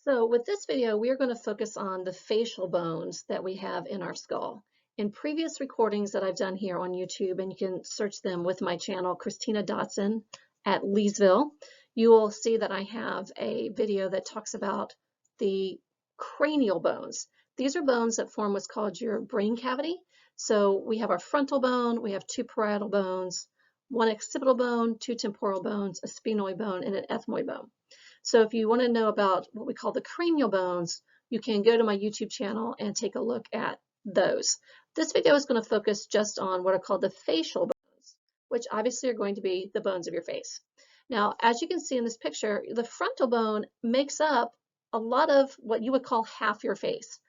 So with this video, we are going to focus on the facial bones that we have in our skull. In previous recordings that I've done here on YouTube, and you can search them with my channel, Christina Dotson at Leesville, you will see that I have a video that talks about the cranial bones. These are bones that form what's called your brain cavity. So we have our frontal bone, we have two parietal bones, one occipital bone, two temporal bones, a sphenoid bone, and an ethmoid bone. So if you want to know about what we call the cranial bones, you can go to my YouTube channel and take a look at those. This video is going to focus just on what are called the facial bones, which obviously are going to be the bones of your face. Now, as you can see in this picture, the frontal bone makes up a lot of what you would call half your face,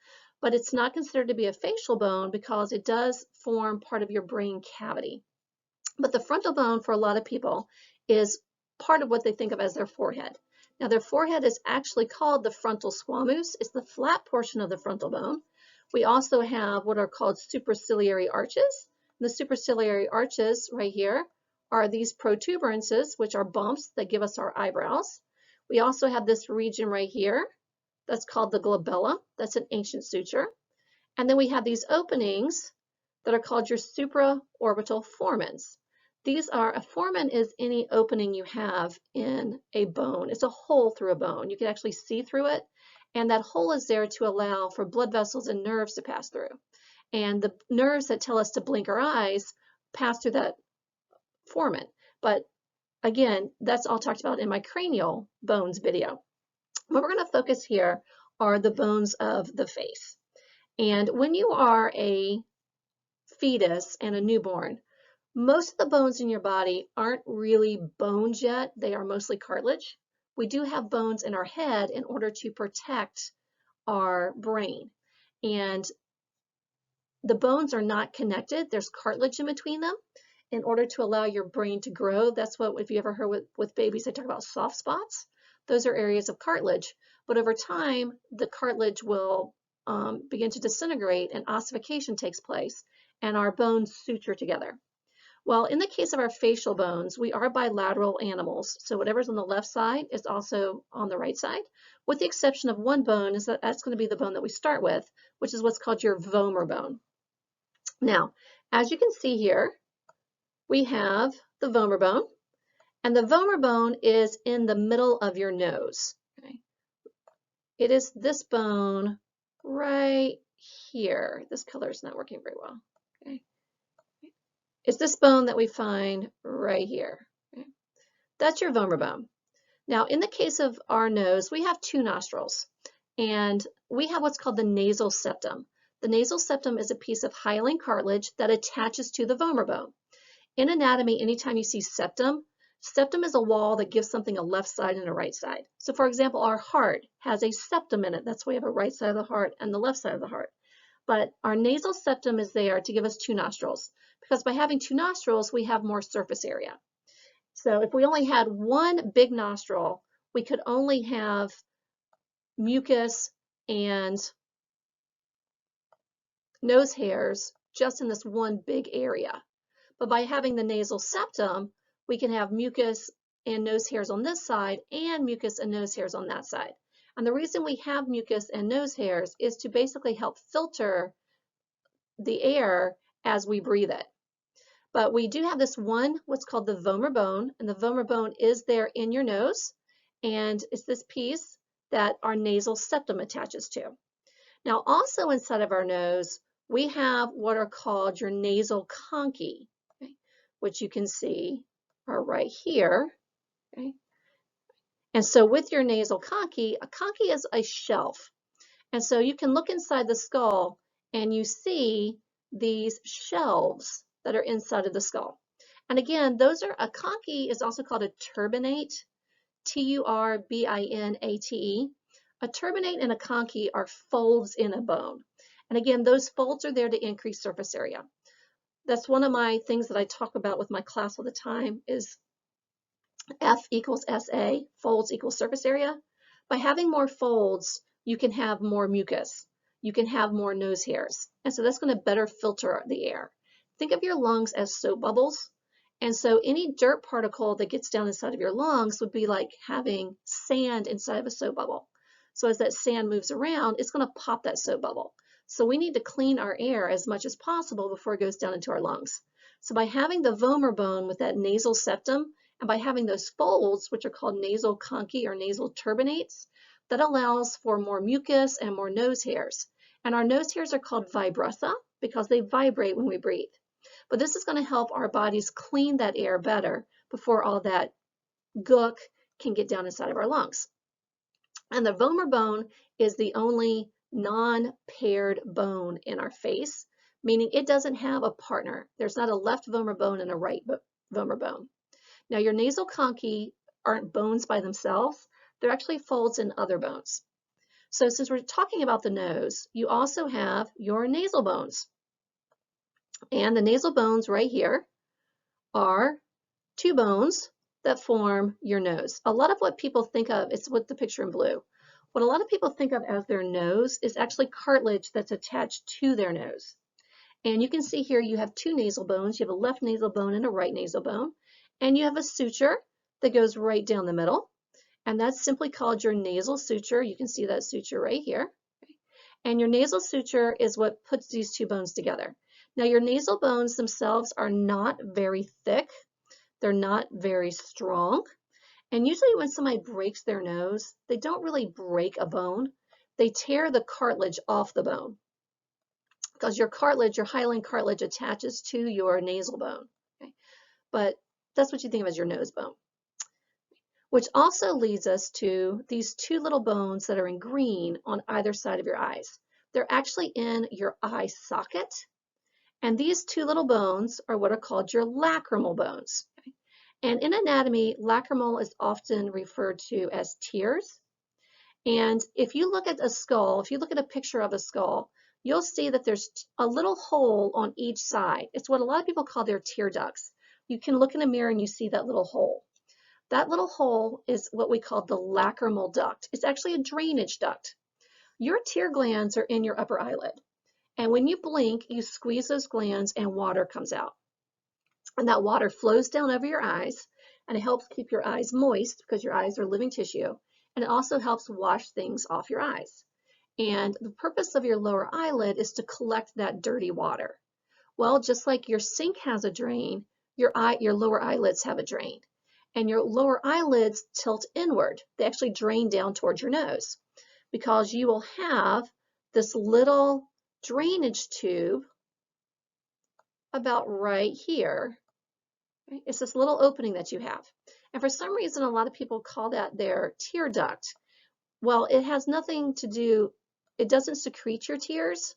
but it's not considered to be a facial bone because it does form part of your brain cavity. But the frontal bone for a lot of people is part of what they think of as their forehead. Now, their forehead is actually called the frontal squamous. It's the flat portion of the frontal bone. We also have what are called superciliary arches. The superciliary arches right here are these protuberances, which are bumps that give us our eyebrows. We also have this region right here that's called the glabella. That's an ancient suture. And then we have these openings that are called your supraorbital foramens. A foramen is any opening you have in a bone. It's a hole through a bone. You can actually see through it, and that hole is there to allow for blood vessels and nerves to pass through. And the nerves that tell us to blink our eyes pass through that foramen. But again, that's all talked about in my cranial bones video. What we're going to focus here are the bones of the face. And when you are a fetus and a newborn, most of the bones in your body aren't really bones yet. They are mostly cartilage. We do have bones in our head in order to protect our brain. And the bones are not connected. There's cartilage in between them in order to allow your brain to grow. That's what, if you ever heard with babies, they talk about soft spots. Those are areas of cartilage. But over time, the cartilage will begin to disintegrate and ossification takes place, and our bones suture together. Well, in the case of our facial bones, we are bilateral animals. So whatever's on the left side is also on the right side, with the exception of one bone, is that's going to be the bone that we start with, which is what's called your vomer bone. Now, as you can see here, we have the vomer bone, and the vomer bone is in the middle of your nose. Okay? It is this bone right here. This color is not working very well. Okay? It's this bone that we find right here. Okay? That's your vomer bone. Now, in the case of our nose, we have two nostrils, and we have what's called the nasal septum. The nasal septum is a piece of hyaline cartilage that attaches to the vomer bone. In anatomy, anytime you see septum, septum is a wall that gives something a left side and a right side. So, for example, our heart has a septum in it. That's why we have a right side of the heart and the left side of the heart. But our nasal septum is there to give us two nostrils, because by having two nostrils, we have more surface area. So if we only had one big nostril, we could only have mucus and nose hairs just in this one big area. But by having the nasal septum, we can have mucus and nose hairs on this side and mucus and nose hairs on that side. And the reason we have mucus and nose hairs is to basically help filter the air as we breathe it. But we do have this one, what's called the vomer bone, and the vomer bone is there in your nose, and it's this piece that our nasal septum attaches to. Now, also inside of our nose, we have what are called your nasal conchae, okay, which you can see are right here. Okay. And so with your nasal conchae, a conchae is a shelf. And so you can look inside the skull and you see these shelves that are inside of the skull. And again, a conchae is also called a turbinate, T-U-R-B-I-N-A-T-E. A turbinate and a conchae are folds in a bone. And again, those folds are there to increase surface area. That's one of my things that I talk about with my class all the time is F equals SA, folds equals surface area. By having more folds, you can have more mucus. You can have more nose hairs. And so that's going to better filter the air. Think of your lungs as soap bubbles. And so any dirt particle that gets down inside of your lungs would be like having sand inside of a soap bubble. So as that sand moves around, it's going to pop that soap bubble. So we need to clean our air as much as possible before it goes down into our lungs. So by having the vomer bone with that nasal septum, and by having those folds, which are called nasal conchae or nasal turbinates, that allows for more mucus and more nose hairs. And our nose hairs are called vibratha because they vibrate when we breathe. But this is going to help our bodies clean that air better before all that gook can get down inside of our lungs. And the vomer bone is the only non-paired bone in our face, meaning it doesn't have a partner. There's not a left vomer bone and a right vomer bone. Now, your nasal conchae aren't bones by themselves. They're actually folds in other bones. So since we're talking about the nose, you also have your nasal bones. And the nasal bones right here are two bones that form your nose. A lot of what people think of, it's with the picture in blue. What a lot of people think of as their nose is actually cartilage that's attached to their nose. And you can see here you have two nasal bones. You have a left nasal bone and a right nasal bone. And you have a suture that goes right down the middle. And that's simply called your nasal suture. You can see that suture right here. And your nasal suture is what puts these two bones together. Now, your nasal bones themselves are not very thick. They're not very strong. And usually when somebody breaks their nose, they don't really break a bone. They tear the cartilage off the bone because your cartilage, your hyaline cartilage, attaches to your nasal bone. Okay? But that's what you think of as your nose bone. Which also leads us to these two little bones that are in green on either side of your eyes. They're actually in your eye socket. And these two little bones are what are called your lacrimal bones. Okay? And in anatomy, lacrimal is often referred to as tears. And if you look at a skull, if you look at a picture of a skull, you'll see that there's a little hole on each side. It's what a lot of people call their tear ducts. You can look in a mirror and you see that little hole. That little hole is what we call the lacrimal duct. It's actually a drainage duct. Your tear glands are in your upper eyelid. And when you blink, you squeeze those glands and water comes out. And that water flows down over your eyes, and it helps keep your eyes moist because your eyes are living tissue. And it also helps wash things off your eyes. And the purpose of your lower eyelid is to collect that dirty water. Well, just like your sink has a drain, your lower eyelids have a drain. And your lower eyelids tilt inward. They actually drain down towards your nose because you will have this little drainage tube about right here. It's this little opening that you have. And for some reason, a lot of people call that their tear duct. Well, it has nothing to do, it doesn't secrete your tears.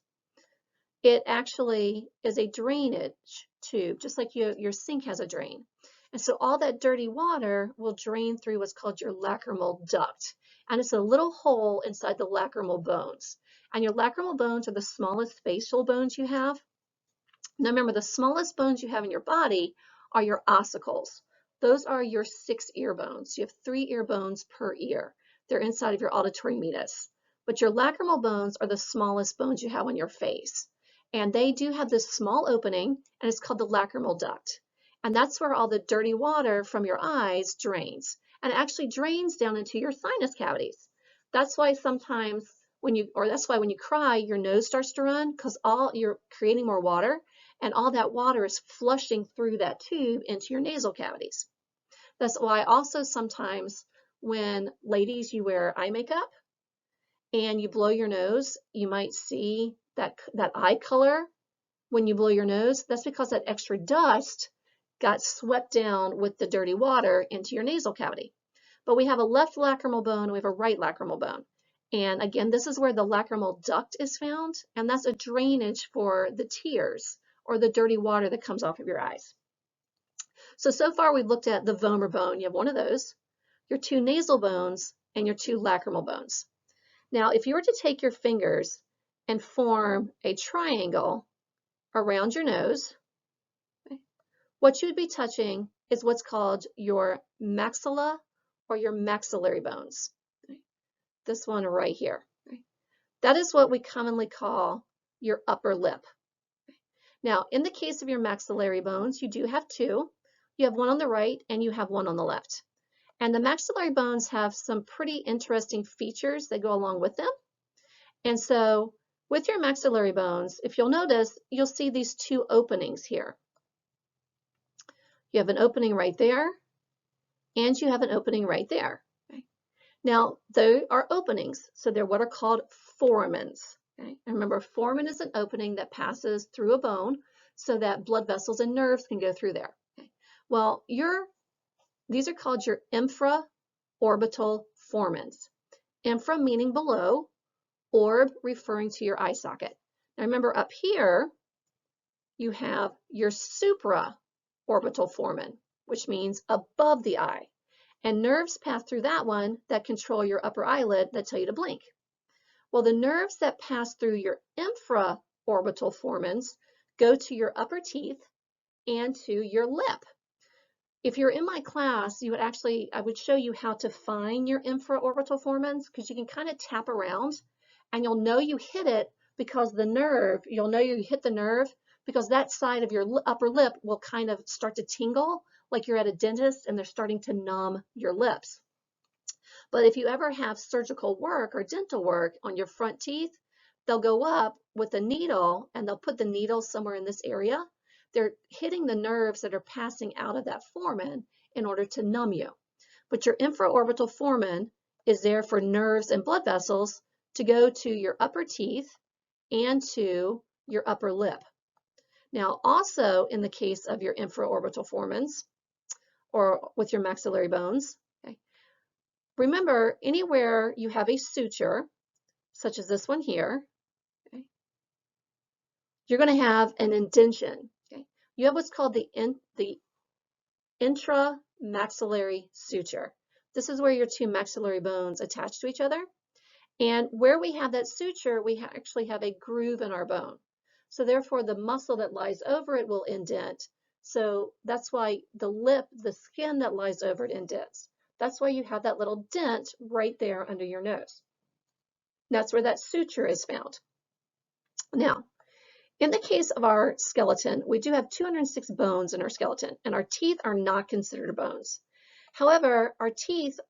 It actually is a drainage tube, just like your sink has a drain. And so all that dirty water will drain through what's called your lacrimal duct. And it's a little hole inside the lacrimal bones. And your lacrimal bones are the smallest facial bones you have. Now remember, the smallest bones you have in your body are your ossicles. Those are your 6 ear bones. You have 3 ear bones per ear. They're inside of your auditory meatus. But your lacrimal bones are the smallest bones you have on your face. And they do have this small opening, and it's called the lacrimal duct. And that's where all the dirty water from your eyes drains. And it actually drains down into your sinus cavities. That's why sometimes when you cry, your nose starts to run because you're creating more water, and all that water is flushing through that tube into your nasal cavities. That's why also sometimes when ladies, you wear eye makeup and you blow your nose, you might see that eye color when you blow your nose. That's because that extra dust got swept down with the dirty water into your nasal cavity. But we have a left lacrimal bone and we have a right lacrimal bone. And again, this is where the lacrimal duct is found, and that's a drainage for the tears or the dirty water that comes off of your eyes. So far we've looked at the vomer bone. You have one of those, your 2 nasal bones, and your 2 lacrimal bones. Now, if you were to take your fingers and form a triangle around your nose, what you would be touching is what's called your maxilla or your maxillary bones. This one right here. That is what we commonly call your upper lip. Now, in the case of your maxillary bones, you do have 2. You have one on the right and you have one on the left. And the maxillary bones have some pretty interesting features that go along with them. And so with your maxillary bones, if you'll notice, you'll see these two openings here. You have an opening right there, and you have an opening right there. Okay? Now, they are openings, so they're what are called foramens. Okay? And remember, foramen is an opening that passes through a bone so that blood vessels and nerves can go through there. Okay? Well, these are called your infraorbital foramens. Infra meaning below, orb referring to your eye socket. Now remember, up here, you have your supraorbital foramen, which means above the eye. And nerves pass through that one that control your upper eyelid that tell you to blink. Well, the nerves that pass through your infraorbital foramens go to your upper teeth and to your lip. If you're in my class, I would show you how to find your infraorbital foramens, because you can kind of tap around and you'll know you hit it because you'll know you hit the nerve because that side of your upper lip will kind of start to tingle like you're at a dentist and they're starting to numb your lips. But if you ever have surgical work or dental work on your front teeth, they'll go up with a needle and they'll put the needle somewhere in this area. They're hitting the nerves that are passing out of that foramen in order to numb you. But your infraorbital foramen is there for nerves and blood vessels to go to your upper teeth and to your upper lip. Now, also in the case of your infraorbital foramens, or with your maxillary bones, okay, remember anywhere you have a suture, such as this one here, okay, you're going to have an indentation. Okay? You have what's called the intramaxillary suture. This is where your two maxillary bones attach to each other. And where we have that suture, we actually have a groove in our bone. So therefore, the muscle that lies over it will indent. So that's why the skin that lies over it indents. That's why you have that little dent right there under your nose. That's where that suture is found. Now, in the case of our skeleton, we do have 206 bones in our skeleton, and our teeth are not considered bones. However, our teeth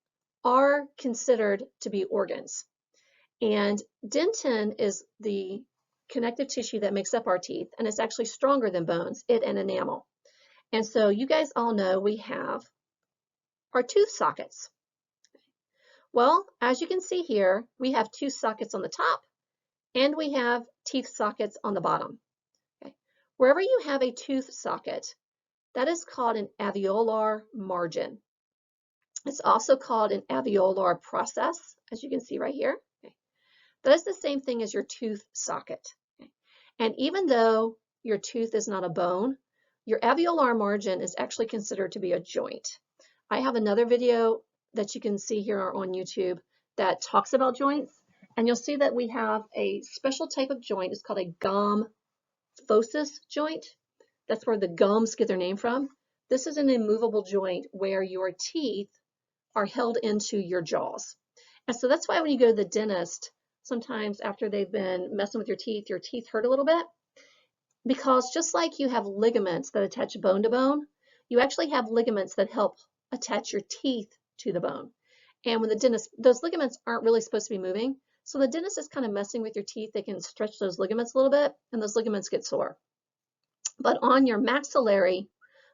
are considered to be organs. And dentin is the connective tissue that makes up our teeth, and it's actually stronger than bones, it and enamel. And so you guys all know we have our tooth sockets. Well, as you can see here, we have two sockets on the top, and we have teeth sockets on the bottom. Okay. Wherever you have a tooth socket, that is called an alveolar margin. It's also called an alveolar process, as you can see right here. Okay. That is the same thing as your tooth socket. Okay. And even though your tooth is not a bone, your alveolar margin is actually considered to be a joint. I have another video that you can see here on YouTube that talks about joints, and you'll see that we have a special type of joint. It's called a gum fossa joint. That's where the gums get their name from. This is an immovable joint where your teeth are held into your jaws. And so that's why when you go to the dentist, sometimes after they've been messing with your teeth hurt a little bit. Because just like you have ligaments that attach bone to bone, you actually have ligaments that help attach your teeth to the bone. And when the dentist, those ligaments aren't really supposed to be moving. So the dentist is kind of messing with your teeth. They can stretch those ligaments a little bit, and those ligaments get sore. But on your maxillary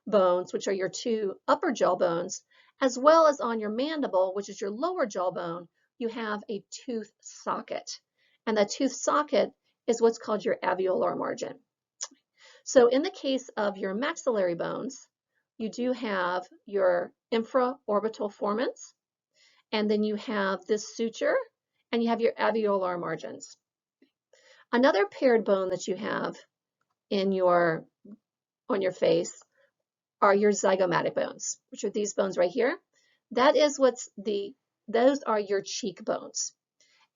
bones, which are your two upper jaw bones, as well as on your mandible, which is your lower jaw bone, you have a tooth socket. And that tooth socket is what's called your alveolar margin. So in the case of your maxillary bones, you do have your infraorbital foramens, and then you have this suture, and you have your alveolar margins. Another paired bone that you have on your face are your zygomatic bones, which are these bones right here. Those are your cheekbones.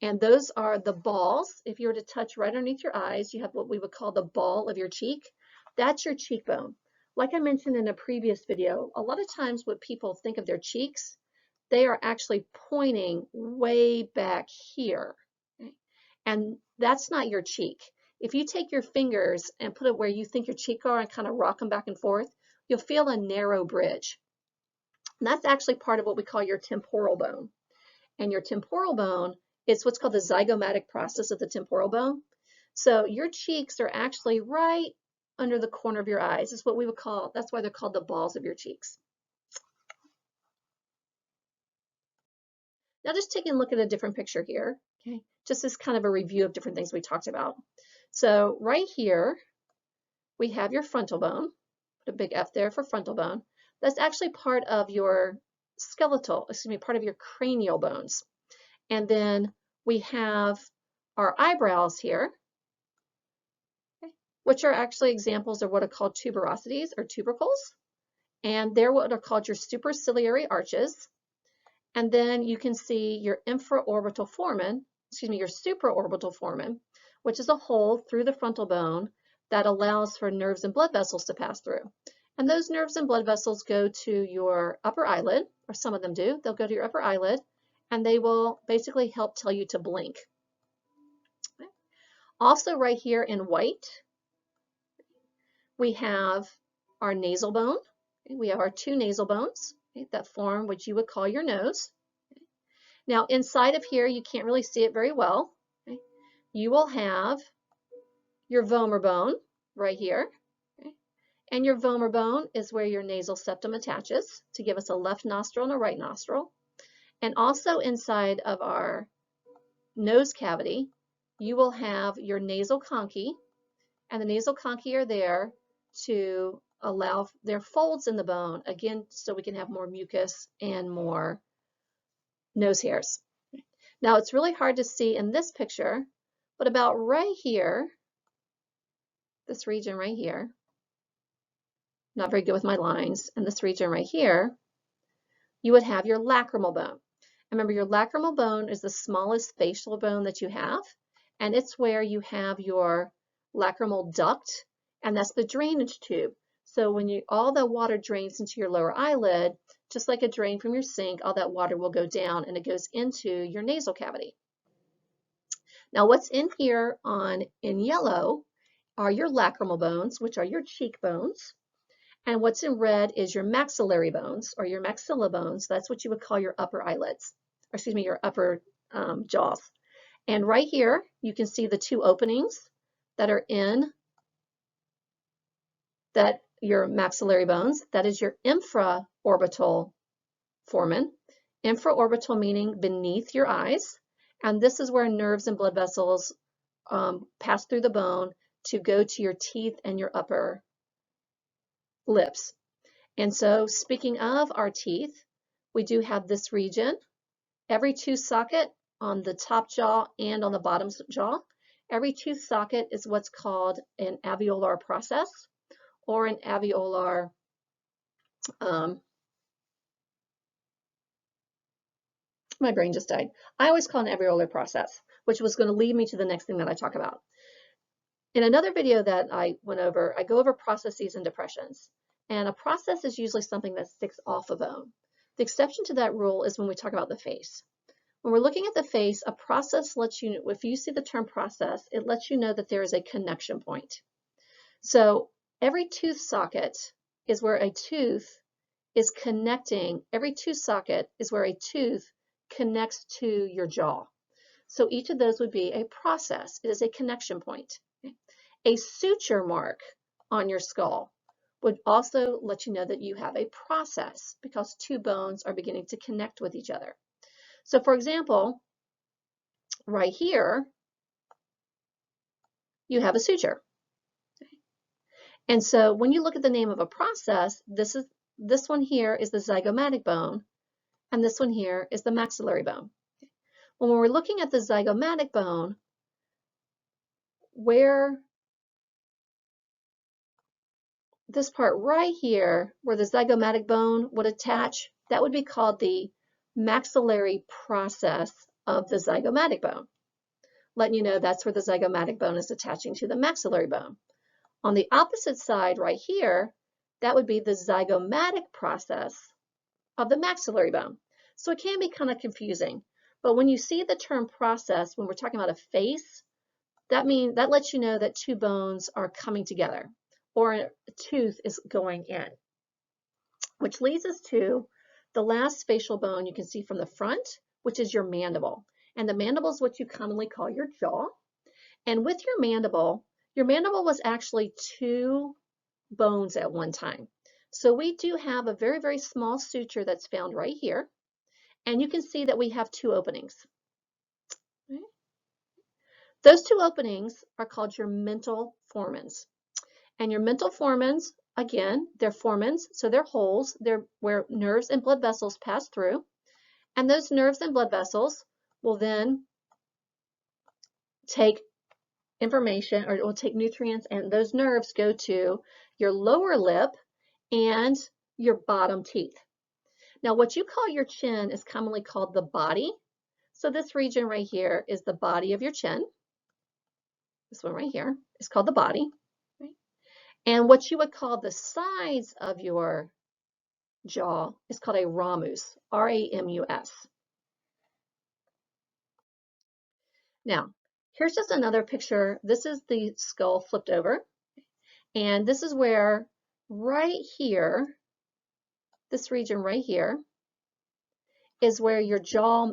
And those are the balls. If you were to touch right underneath your eyes, you have what we would call the ball of your cheek. That's your cheekbone. Like I mentioned in a previous video, a lot of times when people think of their cheeks, they are actually pointing way back here. Okay? And that's not your cheek. If you take your fingers and put it where you think your cheeks are and kind of rock them back and forth, you'll feel a narrow bridge. And that's actually part of what we call your temporal bone. And your temporal bone is what's called the zygomatic process of the temporal bone. So your cheeks are actually right under the corner of your eyes. It's what we would call, that's why they're called the balls of your cheeks. Now just taking a look at a different picture here, okay? Just as kind of a review of different things we talked about. So right here, we have your frontal bone. Put a big F there for frontal bone. That's actually part of your part of your cranial bones. And then we have our eyebrows here, okay, which are actually examples of what are called tuberosities or tubercles. And they're what are called your superciliary arches. And then you can see your infraorbital foramen, your supraorbital foramen, which is a hole through the frontal bone that allows for nerves and blood vessels to pass through. And those nerves and blood vessels go to your upper eyelid, or some of them do. They'll go to your upper eyelid, and they will basically help tell you to blink. Okay. Also right here in white, we have our nasal bone. Okay. We have our two nasal bones, okay, that form what you would call your nose. Okay. Now inside of here, you can't really see it very well. Okay. You will have your vomer bone right here. Okay. And your vomer bone is where your nasal septum attaches to give us a left nostril and a right nostril. And also inside of our nose cavity, you will have your nasal conchae, and the nasal conchae are there to allow their folds in the bone, again, so we can have more mucus and more nose hairs. Now it's really hard to see in this picture, but about right here, this region right here, not very good with my lines, and this region right here, you would have your lacrimal bone. Remember, your lacrimal bone is the smallest facial bone that you have, and it's where you have your lacrimal duct, and that's the drainage tube. So when all the water drains into your lower eyelid, just like a drain from your sink, all that water will go down and it goes into your nasal cavity. Now what's in here in yellow are your lacrimal bones, which are your cheekbones. And what's in red is your maxillary bones or your maxilla bones. That's what you would call your upper eyelids, or your upper jaws. And right here, you can see the two openings that are in your maxillary bones. That is your infraorbital foramen. Infraorbital meaning beneath your eyes. And this is where nerves and blood vessels pass through the bone to go to your teeth and your upper lips. And so speaking of our teeth, we do have this region. Every tooth socket on the top jaw and on the bottom jaw, every tooth socket is what's called an alveolar process or an alveolar my brain just died. I always call it an alveolar process, which was going to lead me to the next thing that I talk about. In another video that I went over, I go over processes and depressions. And a process is usually something that sticks off a bone. The exception to that rule is when we talk about the face. When we're looking at the face, a process lets you, if you see the term process, it lets you know that there is a connection point. So every tooth socket is where a tooth is connecting, every tooth socket is where a tooth connects to your jaw. So each of those would be a process. It is a connection point. A suture mark on your skull would also let you know that you have a process because two bones are beginning to connect with each other. So for example, right here, you have a suture. And so when you look at the name of a process, this one here is the zygomatic bone, and this one here is the maxillary bone. When we're looking at the zygomatic bone, where this part right here, where the zygomatic bone would attach, that would be called the maxillary process of the zygomatic bone. Letting you know that's where the zygomatic bone is attaching to the maxillary bone. On the opposite side right here, that would be the zygomatic process of the maxillary bone. So it can be kind of confusing. But when you see the term process, when we're talking about a face, that lets you know that two bones are coming together or a tooth is going in. Which leads us to The last facial bone you can see from the front, which is your mandible. And the mandible is what you commonly call your jaw. And with your mandible was actually two bones at one time. So we do have a very, very small suture that's found right here. And you can see that we have two openings. Right? Those two openings are called your mental foramens. And your mental foramens, again, they're foramens, so they're holes. They're where nerves and blood vessels pass through. And those nerves and blood vessels will then take information, or it will take nutrients, and those nerves go to your lower lip and your bottom teeth. Now, what you call your chin is commonly called the body. So this region right here is the body of your chin. This one right here is called the body. Right? And what you would call the sides of your jaw is called a ramus, R-A-M-U-S. Now, here's just another picture. This is the skull flipped over. And this is where right here, this region right here, is where your jaw,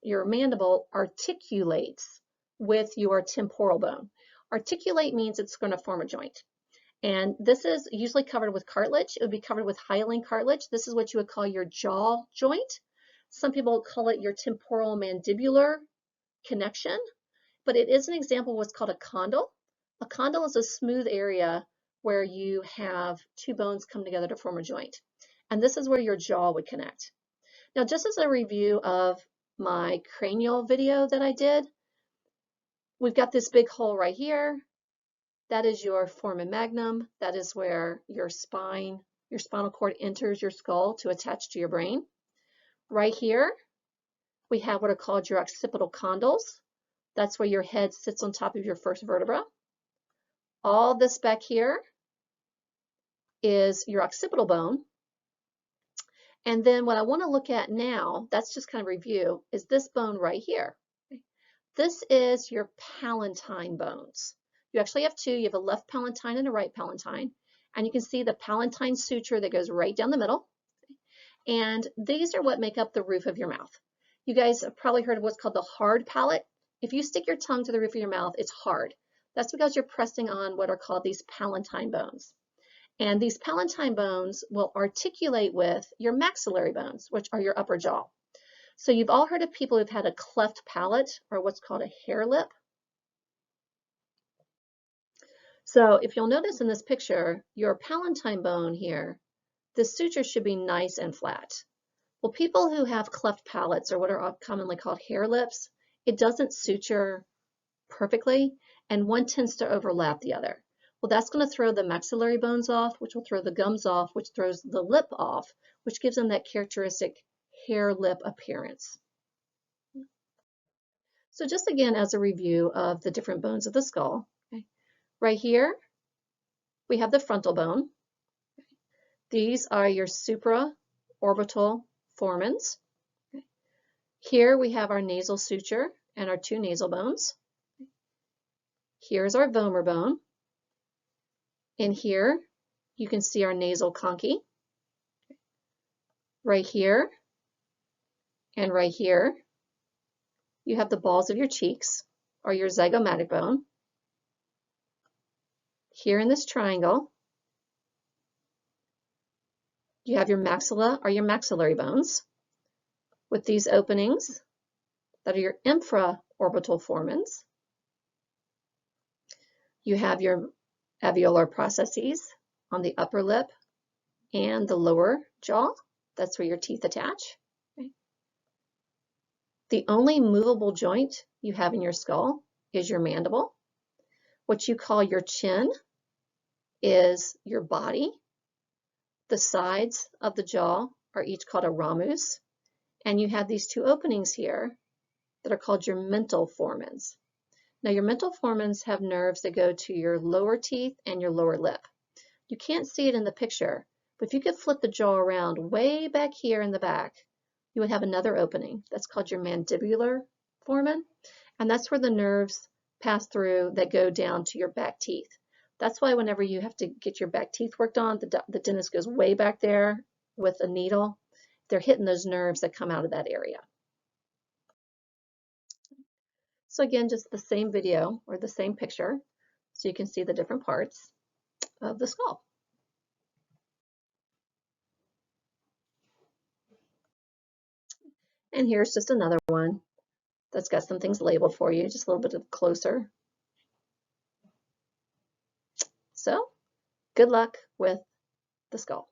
your mandible articulates with your temporal bone. Articulate means it's going to form a joint. And this is usually covered with cartilage. It would be covered with hyaline cartilage. This is what you would call your jaw joint. Some people call it your temporal mandibular connection, but it is an example of what's called a condyle. A condyle is a smooth area where you have two bones come together to form a joint. And this is where your jaw would connect. Now, just as a review of my cranial video that I did, we've got this big hole right here. That is your foramen magnum. That is where your spine, your spinal cord enters your skull to attach to your brain. Right here, we have what are called your occipital condyles. That's where your head sits on top of your first vertebra. All this back here is your occipital bone. And then what I want to look at now, that's just kind of review, is this bone right here. This is your Palantine bones. You actually have two. You have a left Palantine and a right Palantine. And you can see the Palantine suture that goes right down the middle. And these are what make up the roof of your mouth. You guys have probably heard of what's called the hard palate. If you stick your tongue to the roof of your mouth, it's hard. That's because you're pressing on what are called these Palantine bones. And these Palantine bones will articulate with your maxillary bones, which are your upper jaw. So you've all heard of people who've had a cleft palate, or what's called a hair lip. So if you'll notice in this picture, your Palantine bone here, the suture should be nice and flat. Well, people who have cleft palates, or what are commonly called hair lips, it doesn't suture perfectly, and one tends to overlap the other. Well, that's going to throw the maxillary bones off, which will throw the gums off, which throws the lip off, which gives them that characteristic hair lip appearance. So just again, as a review of the different bones of the skull, okay. Right here, we have the frontal bone. These are your supraorbital foramens. Okay. Here we have our nasal suture and our two nasal bones. Here's our vomer bone. In here, you can see our nasal concha. Right here and right here, you have the balls of your cheeks, or your zygomatic bone. Here in this triangle, you have your maxilla, or your maxillary bones, with these openings that are your infraorbital foramens. You have your alveolar processes on the upper lip and the lower jaw. That's where your teeth attach. Okay. The only movable joint you have in your skull is your mandible. What you call your chin is your body. The sides of the jaw are each called a ramus. And you have these two openings here that are called your mental foramens. Now, your mental foramens have nerves that go to your lower teeth and your lower lip. You can't see it in the picture, but if you could flip the jaw around way back here in the back, you would have another opening. That's called your mandibular foramen, and that's where the nerves pass through that go down to your back teeth. That's why whenever you have to get your back teeth worked on, the dentist goes way back there with a needle they're hitting those nerves that come out of that area. So again, just the same video or the same picture, so you can see the different parts of the skull. And here's just another one that's got some things labeled for you, just a little bit closer. So good luck with the skull.